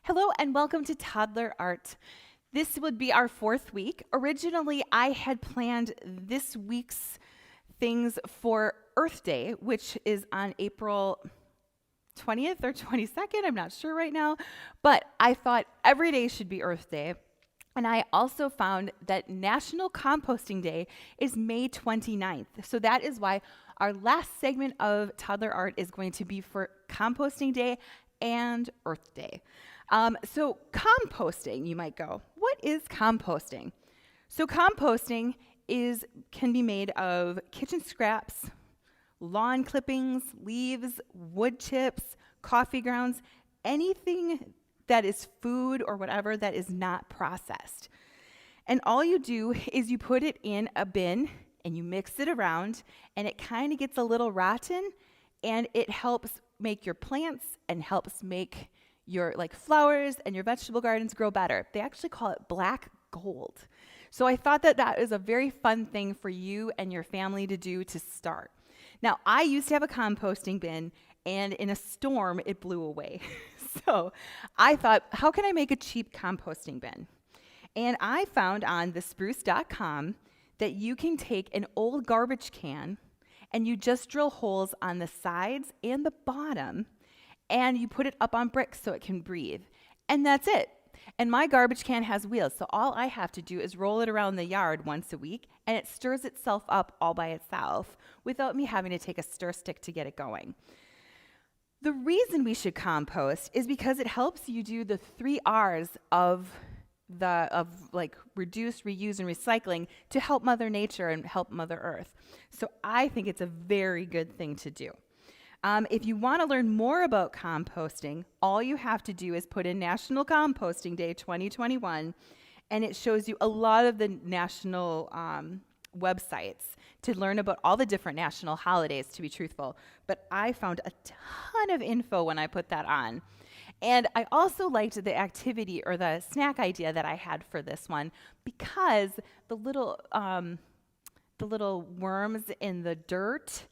Hello and welcome to Toddler Art. This would be our fourth week. Originally, I had planned this week's things for Earth Day, which is on April 20th or 22nd. I'm not sure right now, but I thought every day should be Earth Day. And I also found that National Composting Day is May 29th. So that is why our last segment of Toddler Art is going to be for Composting Day and Earth Day. So composting, you might go, what is composting? So composting can be made of kitchen scraps, lawn clippings, leaves, wood chips, coffee grounds, anything that is food or whatever that is not processed. And all you do is you put it in a bin and you mix it around and it kind of gets a little rotten and it helps make your plants and helps make your flowers and your vegetable gardens grow better. They actually call it black gold. So I thought that is a very fun thing for you and your family to do to start. Now, I used to have a composting bin, and in a storm, it blew away. So I thought, how can I make a cheap composting bin? And I found on thespruce.com that you can take an old garbage can and you just drill holes on the sides and the bottom, and you put it up on bricks so it can breathe. And that's it. And my garbage can has wheels, so all I have to do is roll it around the yard once a week, and it stirs itself up all by itself without me having to take a stir stick to get it going. The reason we should compost is because it helps you do the 3 R's of reduce, reuse, and recycling to help Mother Nature and help Mother Earth. So I think it's a very good thing to do. If you want to learn more about composting, all you have to do is put in National Composting Day 2021, and it shows you a lot of the national websites to learn about all the different national holidays, to be truthful. But I found a ton of info when I put that on. And I also liked the activity or the snack idea that I had for this one because the little worms in the dirt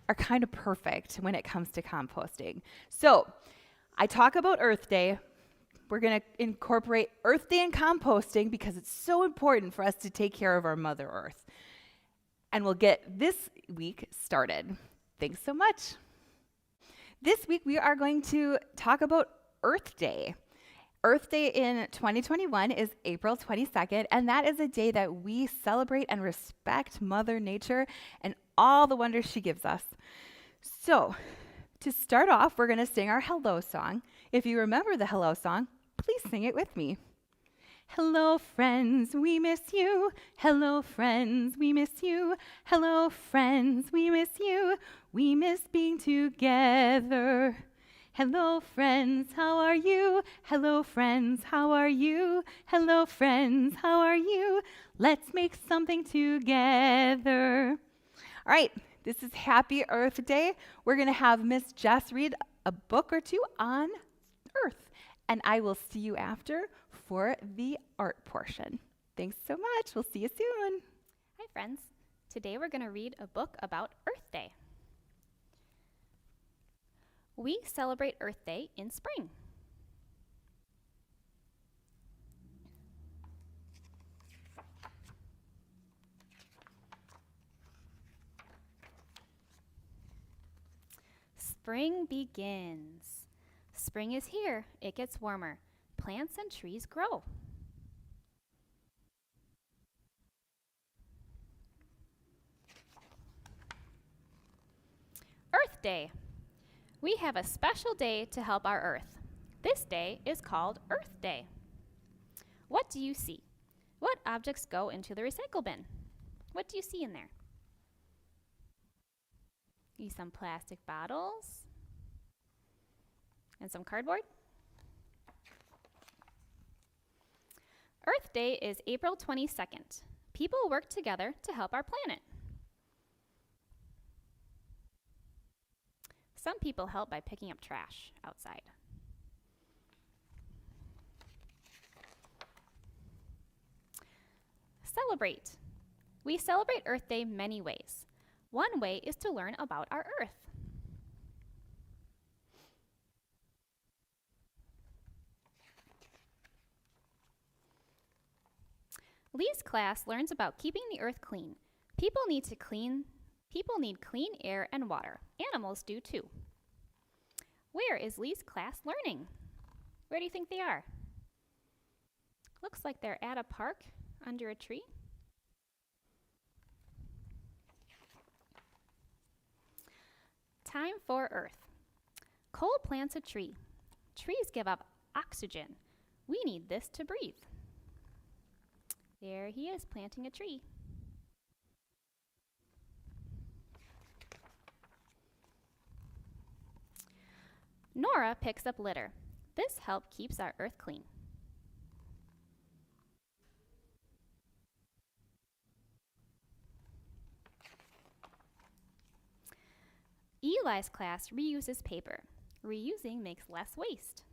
are kind of perfect when it comes to composting. So I talk about Earth Day. We're going to incorporate Earth Day and composting because it's so important for us to take care of our Mother Earth. And we'll get this week started. Thanks so much. This week we are going to talk about Earth Day. Earth Day in 2021 is April 22nd, and that is a day that we celebrate and respect Mother Nature and all the wonders she gives us. So, to start off, we're going to sing our hello song. If you remember the hello song, please sing it with me. Hello, friends, we miss you. Hello, friends, we miss you. Hello, friends, we miss you. We miss being together. Hello, friends, how are you? Hello, friends, how are you? Hello, friends, how are you? Let's make something together. All right, this is Happy Earth Day. We're going to have Miss Jess read a book or two on Earth, and I will see you after for the art portion. Thanks so much. We'll see you soon. Hi, friends. Today we're going to read a book about Earth Day. We celebrate Earth Day in spring. Spring begins. Spring is here. It gets warmer. Plants and trees grow. Earth Day. We have a special day to help our Earth. This day is called Earth Day. What do you see? What objects go into the recycle bin? What do you see in there? You see some plastic bottles and some cardboard. Earth Day is April 22nd. People work together to help our planet. Some people help by picking up trash outside. Celebrate. We celebrate Earth Day many ways. One way is to learn about our Earth. Lee's class learns about keeping the earth clean. People need clean air and water. Animals do too. Where is Lee's class learning? Where do you think they are? Looks like they're at a park under a tree. Time for Earth. Cole plants a tree. Trees give up oxygen. We need this to breathe. There he is planting a tree. Nora picks up litter. This help keeps our earth clean. Eli's class reuses paper. Reusing makes less waste.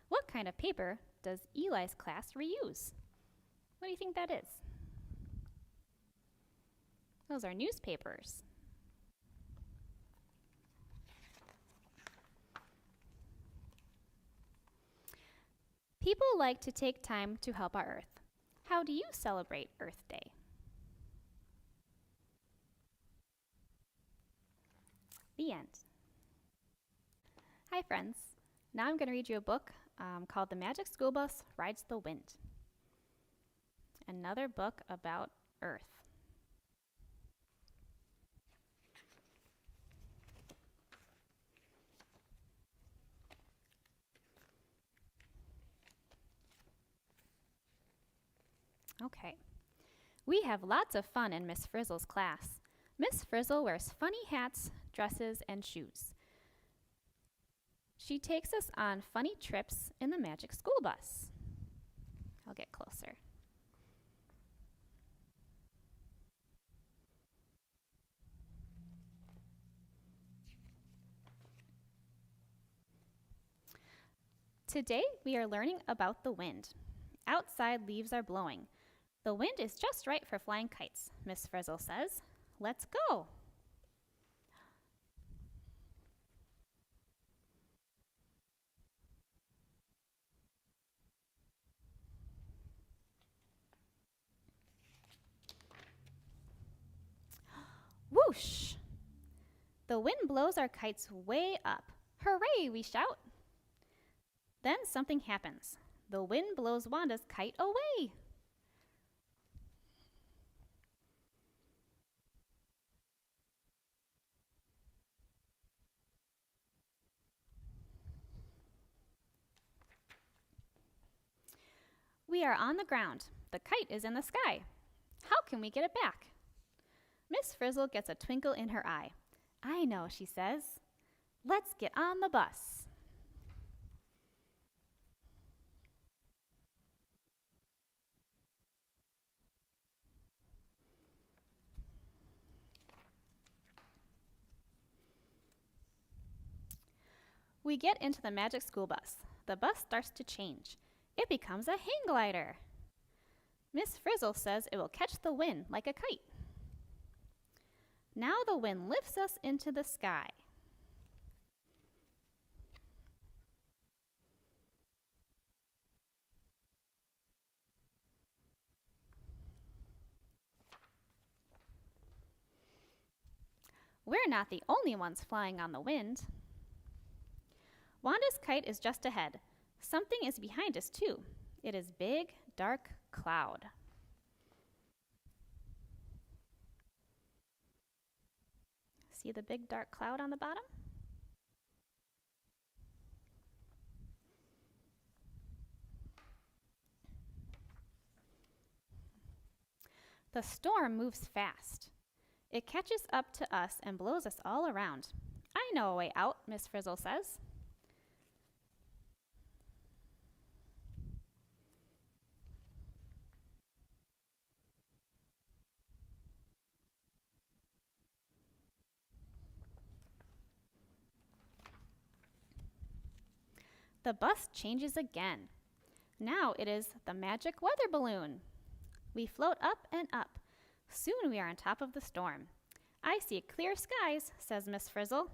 What kind of paper does Eli's class reuse? What do you think that is? Those are newspapers. People like to take time to help our Earth. How do you celebrate Earth Day? The end. Hi, friends. Now I'm going to read you a book called The Magic School Bus Rides the Wind. Another book about Earth. Okay. We have lots of fun in Miss Frizzle's class. Miss Frizzle wears funny hats, dresses, and shoes. She takes us on funny trips in the Magic School Bus. I'll get closer. Today we are learning about the wind. Outside leaves are blowing. The wind is just right for flying kites, Miss Frizzle says. Let's go. Whoosh! The wind blows our kites way up. Hooray, we shout. Then something happens. The wind blows Wanda's kite away. We are on the ground. The kite is in the sky. How can we get it back? Miss Frizzle gets a twinkle in her eye. I know, she says. Let's get on the bus. We get into the Magic School Bus. The bus starts to change. It becomes a hang glider. Miss Frizzle says it will catch the wind like a kite. Now the wind lifts us into the sky. We're not the only ones flying on the wind. Wanda's kite is just ahead. Something is behind us too. It is big, dark cloud. See the big dark cloud on the bottom? The storm moves fast. It catches up to us and blows us all around. I know a way out, Miss Frizzle says. The bus changes again. Now it is the magic weather balloon. We float up and up. Soon we are on top of the storm. I see clear skies, says Miss Frizzle.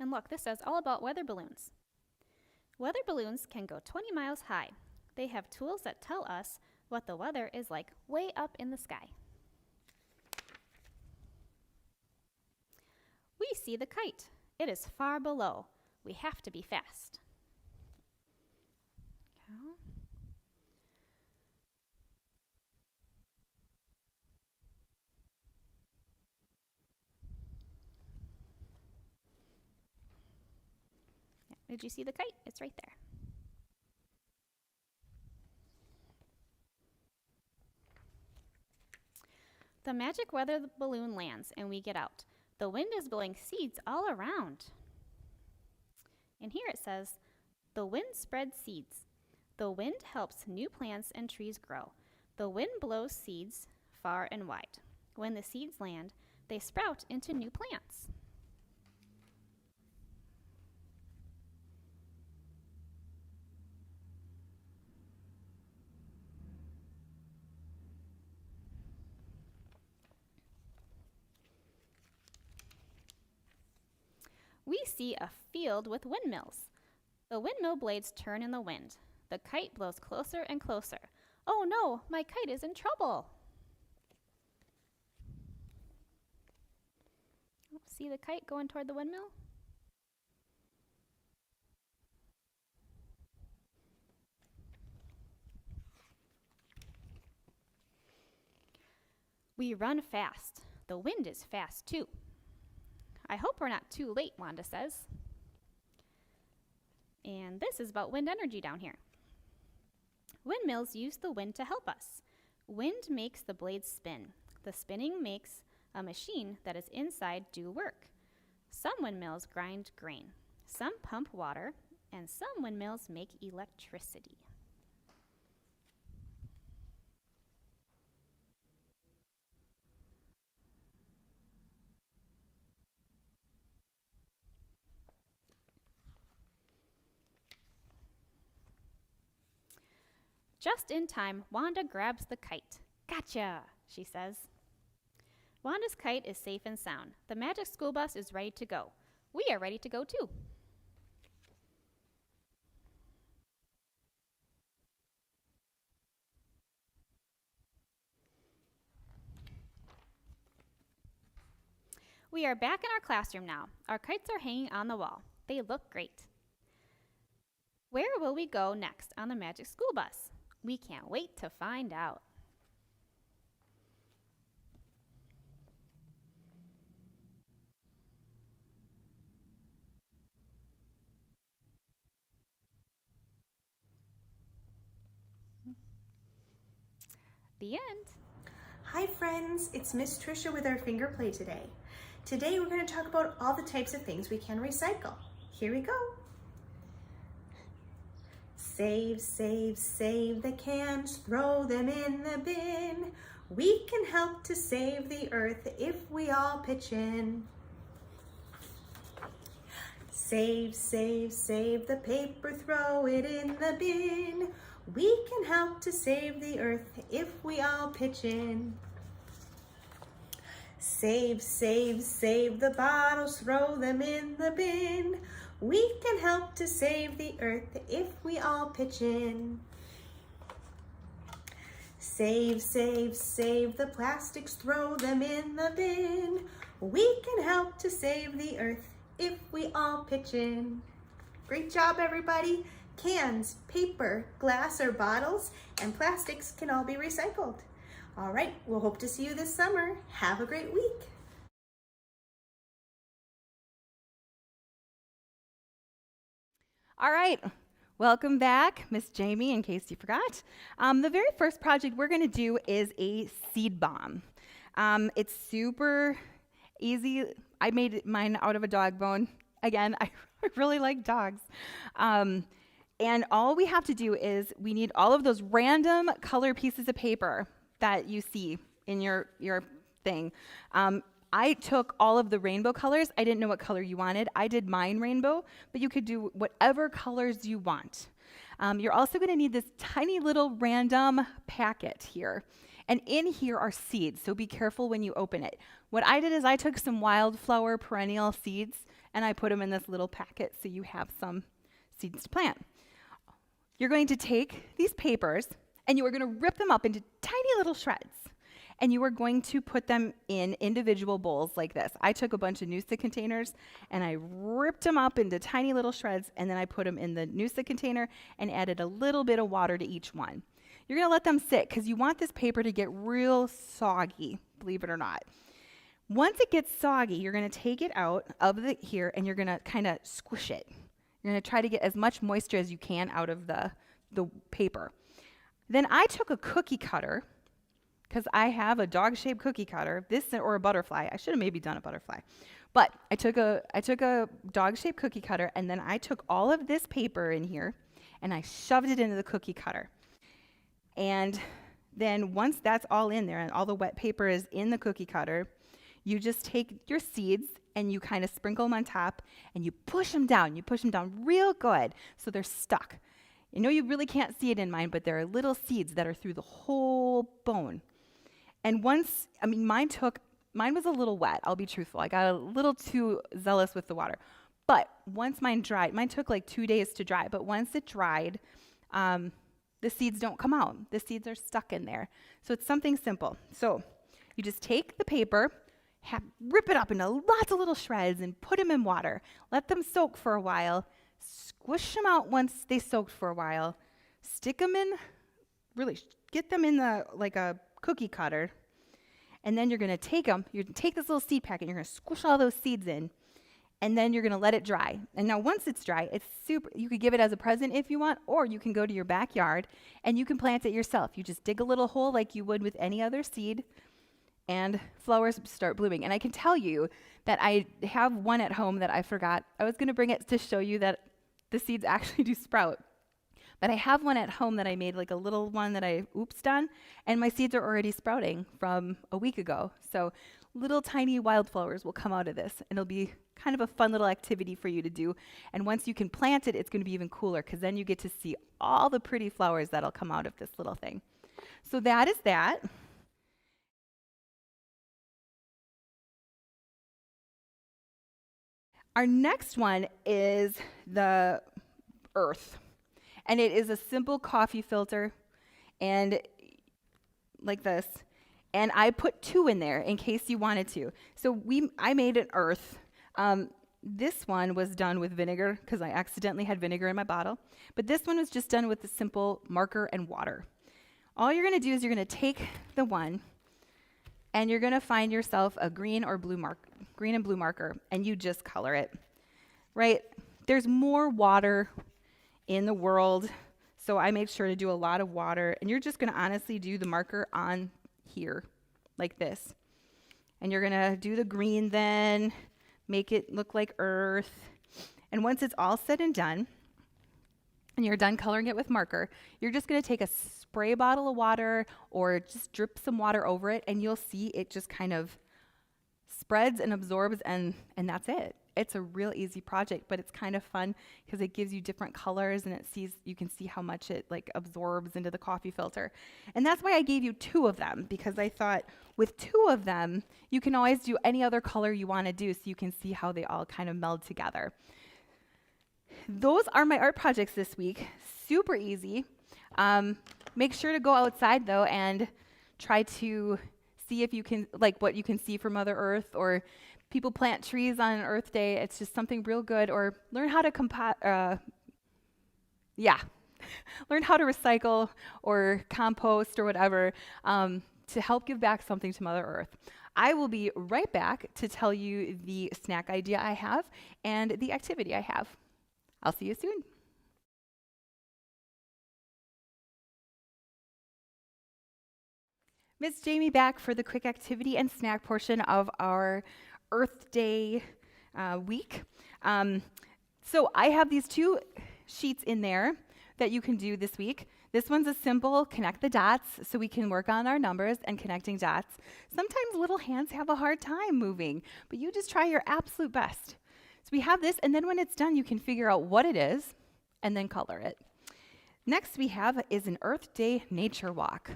And look, this says all about weather balloons. Weather balloons can go 20 miles high. They have tools that tell us what the weather is like way up in the sky. We see the kite. It is far below. We have to be fast. Yeah, did you see the kite? It's right there. The magic weather balloon lands and we get out. The wind is blowing seeds all around. And here it says, the wind spreads seeds. The wind helps new plants and trees grow. The wind blows seeds far and wide. When the seeds land, they sprout into new plants. We see a field with windmills. The windmill blades turn in the wind. The kite blows closer and closer. Oh no, my kite is in trouble. See the kite going toward the windmill? We run fast. The wind is fast too. I hope we're not too late, Wanda says. And this is about wind energy down here. Windmills use the wind to help us. Wind makes the blades spin. The spinning makes a machine that is inside do work. Some windmills grind grain. Some pump water. And some windmills make electricity. Just in time, Wanda grabs the kite. Gotcha, she says. Wanda's kite is safe and sound. The magic school bus is ready to go. We are ready to go too. We are back in our classroom now. Our kites are hanging on the wall. They look great. Where will we go next on the magic school bus? We can't wait to find out. The end. Hi friends, it's Miss Trisha with our finger play today. Today we're going to talk about all the types of things we can recycle. Here we go. Save, save, save the cans, throw them in the bin. We can help to save the earth if we all pitch in. Save, save, save the paper, throw it in the bin. We can help to save the earth if we all pitch in. Save, save, save the bottles, throw them in the bin. We can help to save the earth if we all pitch in. Save, save, save the plastics, throw them in the bin. We can help to save the earth if we all pitch in. Great job, everybody. Cans, paper, glass, or bottles, and plastics can all be recycled. All right, we'll hope to see you this summer. Have a great week. All right, welcome back, Miss Jamie, in case you forgot. The very first project we're gonna do is a seed bomb. It's super easy. I made mine out of a dog bone. Again, I really like dogs. And all we have to do is we need all of those random color pieces of paper that you see in your thing. I took all of the rainbow colors. I didn't know what color you wanted. I did mine rainbow, but you could do whatever colors you want. You're also going to need this tiny little random packet here. And in here are seeds, so be careful when you open it. What I did is I took some wildflower perennial seeds and I put them in this little packet so you have some seeds to plant. You're going to take these papers and you are going to rip them up into tiny little shreds. And you are going to put them in individual bowls like this. I took a bunch of Noosa containers and I ripped them up into tiny little shreds, and then I put them in the Noosa container and added a little bit of water to each one. You're going to let them sit because you want this paper to get real soggy, believe it or not. Once it gets soggy, you're going to take it out of here and you're going to kind of squish it. You're going to try to get as much moisture as you can out of the paper. Then I took a cookie cutter, because I have a dog-shaped cookie cutter, or a butterfly. I should have maybe done a butterfly. But I took a dog-shaped cookie cutter, and then I took all of this paper in here, and I shoved it into the cookie cutter. And then once that's all in there, and all the wet paper is in the cookie cutter, you just take your seeds, and you kind of sprinkle them on top, and you push them down. You push them down real good so they're stuck. You know you really can't see it in mine, but there are little seeds that are through the whole bone. And mine was a little wet, I'll be truthful. I got a little too zealous with the water. But once mine dried, mine took like 2 days to dry, but once it dried, the seeds don't come out. The seeds are stuck in there. So it's something simple. So you just take the paper, rip it up into lots of little shreds and put them in water. Let them soak for a while. Squish them out once they soaked for a while. Stick them in, really get them in like a cookie cutter, and then you're going to take this little seed packet, and you're going to squish all those seeds in, and then you're going to let it dry. And now once it's dry, you could give it as a present if you want, or you can go to your backyard and you can plant it yourself. You just dig a little hole like you would with any other seed, and flowers start blooming. And I can tell you that I have one at home that I forgot. I was going to bring it to show you that the seeds actually do sprout. But I have one at home that I made, like a little one that I oopsed on, and my seeds are already sprouting from a week ago. So little tiny wildflowers will come out of this, and it'll be kind of a fun little activity for you to do. And once you can plant it, it's going to be even cooler, because then you get to see all the pretty flowers that'll come out of this little thing. So that is that. Our next one is the earth. And it is a simple coffee filter, and like this. And I put 2 in there in case you wanted to. So I made an earth. This one was done with vinegar because I accidentally had vinegar in my bottle. But this one was just done with a simple marker and water. All you're going to do is you're going to take the one, and you're going to find yourself a green and blue marker, and you just color it. Right? There's more water in the world, so I made sure to do a lot of water, and you're just going to honestly do the marker on here like this, and you're going to do the green, then make it look like earth. And once it's all said and done and you're done coloring it with marker, you're just going to take a spray bottle of water or just drip some water over it, and you'll see it just kind of spreads and absorbs, and that's it. It's a real easy project, but it's kind of fun because it gives you different colors, and you can see how much it like absorbs into the coffee filter. And that's why I gave you 2 of them, because I thought with 2 of them, you can always do any other color you want to do, so you can see how they all kind of meld together. Those are my art projects this week. Super easy. Make sure to go outside though and try to see if you can, like what you can see from Mother Earth, or people plant trees on an Earth Day. It's just something real good. Or learn how to learn how to recycle or compost or whatever to help give back something to Mother Earth. I will be right back to tell you the snack idea I have and the activity I have. I'll see you soon. Miss Jamie back for the quick activity and snack portion of our Earth Day week. So I have these 2 sheets in there that you can do this week. This one's a simple connect the dots, so we can work on our numbers and connecting dots. Sometimes little hands have a hard time moving, but you just try your absolute best. So we have this, and then when it's done, you can figure out what it is and then color it. Next we have is an Earth Day nature walk.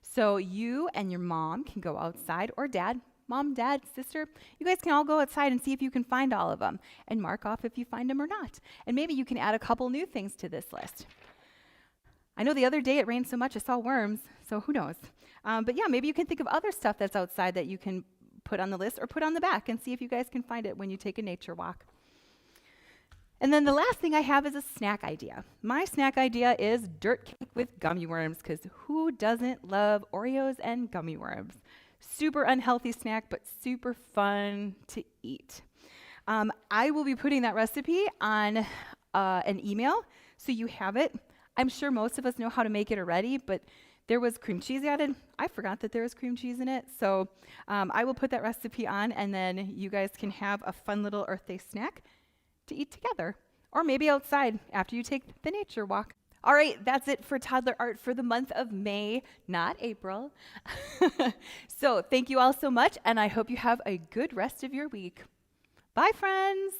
So you and your mom can go outside, or dad, mom, dad, sister, you guys can all go outside and see if you can find all of them and mark off if you find them or not. And maybe you can add a couple new things to this list. I know the other day it rained so much I saw worms, so who knows? But yeah, maybe you can think of other stuff that's outside that you can put on the list or put on the back and see if you guys can find it when you take a nature walk. And then the last thing I have is a snack idea. My snack idea is dirt cake with gummy worms, because who doesn't love Oreos and gummy worms? Super unhealthy snack, but super fun to eat. I will be putting that recipe on an email, so you have it. I'm sure most of us know how to make it already, but there was cream cheese added. I forgot that there was cream cheese in it, so I will put that recipe on, and then you guys can have a fun little Earth Day snack to eat together, or maybe outside after you take the nature walk. All right, that's it for toddler art for the month of May, not April. So thank you all so much, and I hope you have a good rest of your week. Bye, friends.